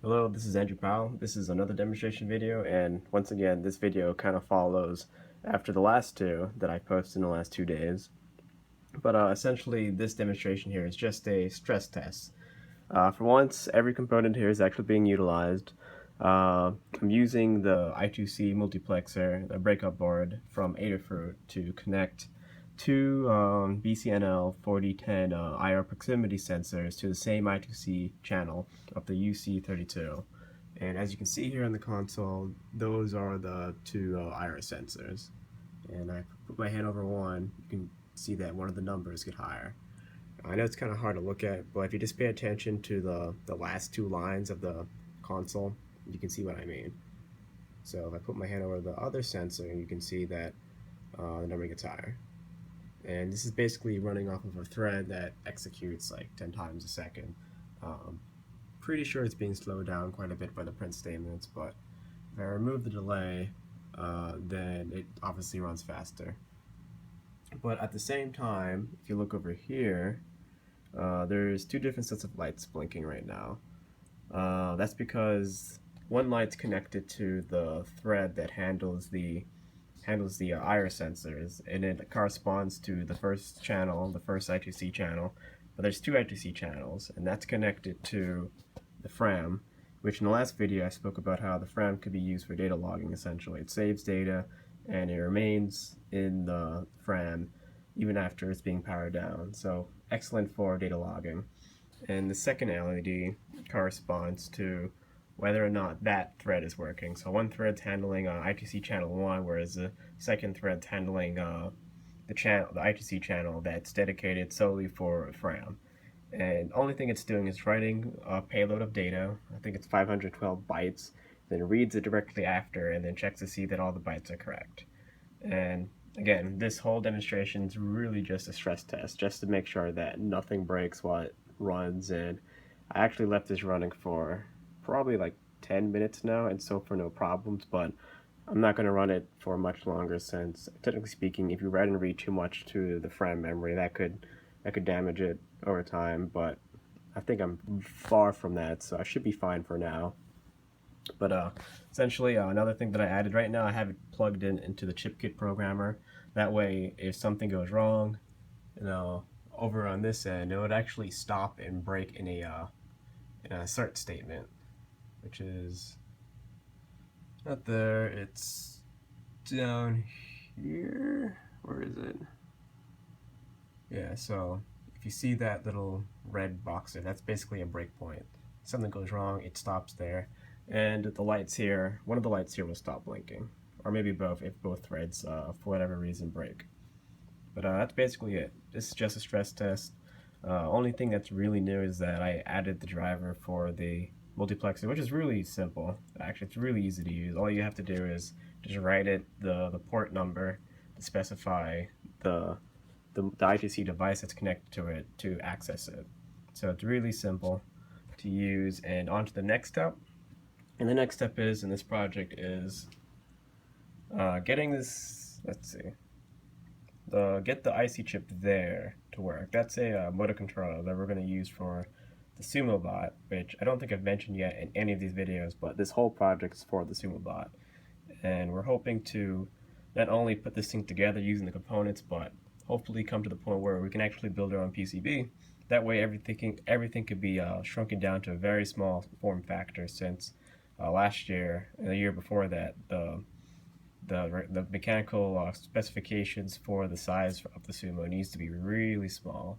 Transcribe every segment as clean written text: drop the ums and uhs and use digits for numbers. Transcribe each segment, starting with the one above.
Hello, this is Andrew Powell. This is another demonstration video, and once again, this video kind of follows after the last two that I posted in the last 2 days. But essentially, this demonstration here is just a stress test. For once, every component here is actually being utilized. I'm using the I2C multiplexer, the breakout board from Adafruit to connect two BCNL 4010 IR proximity sensors to the same I2C channel of the UC32. And as you can see here on the console, those are the two IR sensors. And I put my hand over one, you can see that one of the numbers get higher. I know it's kind of hard to look at, but if you just pay attention to the last two lines of the console, you can see what I mean. So if I put my hand over the other sensor, you can see that the number gets higher. And this is basically running off of a thread that executes like 10 times a second. Pretty sure it's being slowed down quite a bit by the print statements, but if I remove the delay, then it obviously runs faster. But at the same time, if you look over here, there's two different sets of lights blinking right now. That's because one light's connected to the thread that handles the IR sensors, and it corresponds to the first channel, the first I2C channel. But there's two I2C channels, and that's connected to the FRAM, which in the last video I spoke about how the FRAM could be used for data logging. Essentially, it saves data and it remains in the FRAM even after it's being powered down. So excellent for data logging. And the second LED corresponds to whether or not that thread is working. So one thread's handling I2C channel 1, whereas the second thread's handling the I2C channel that's dedicated solely for FRAM. And the only thing it's doing is writing a payload of data. I think it's 512 bytes, then reads it directly after, and then checks to see that all the bytes are correct. And again, this whole demonstration is really just a stress test, just to make sure that nothing breaks while it runs. And I actually left this running for probably like 10 minutes now, and so far no problems, but I'm not going to run it for much longer, since technically speaking, if you write and read too much to the FRAM memory, that could damage it over time. But I think I'm far from that, so I should be fine for now. But essentially, another thing that I added right now, I have it plugged into the ChipKit programmer. That way, if something goes wrong, over on this end, it would actually stop and break in a assert statement, which is not there. It's down here. Where is it? Yeah, so if you see that little red box there, that's basically a breakpoint. If something goes wrong, it stops there. And the lights here, one of the lights here will stop blinking. Or maybe both, if both threads, for whatever reason, break. But that's basically it. This is just a stress test. Only thing that's really new is that I added the driver for the multiplexer, which is really simple. Actually, it's really easy to use. All you have to do is just write it, the port number, to specify the I2C device that's connected to it to access it. So it's really simple to use. And on to the next step. And the next step is, in this project, is getting this, let's see, get the IC chip there to work. That's a motor controller that we're going to use for the Sumo bot, which I don't think I've mentioned yet in any of these videos, but this whole project is for the Sumo bot. And we're hoping to not only put this thing together using the components, but hopefully come to the point where we can actually build our own PCB. That way everything could be shrunken down to a very small form factor, since last year and the year before that, the mechanical specifications for the size of the Sumo needs to be really small,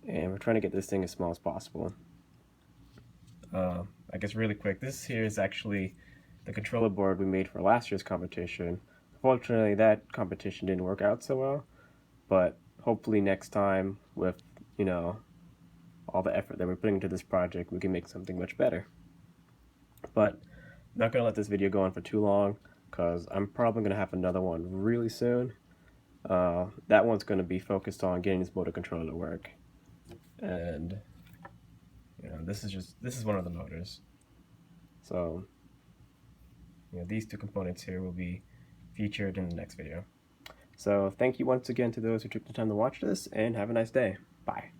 and we're trying to get this thing as small as possible. I guess really quick, this here is actually the controller board we made for last year's competition. Unfortunately, that competition didn't work out so well, but hopefully next time, with all the effort that we're putting into this project, we can make something much better. But I'm not going to let this video go on for too long, because I'm probably going to have another one really soon. That one's going to be focused on getting this motor controller to work. And this is one of the motors. So these two components here will be featured in the next video. So thank you once again to those who took the time to watch this, and have a nice day. Bye.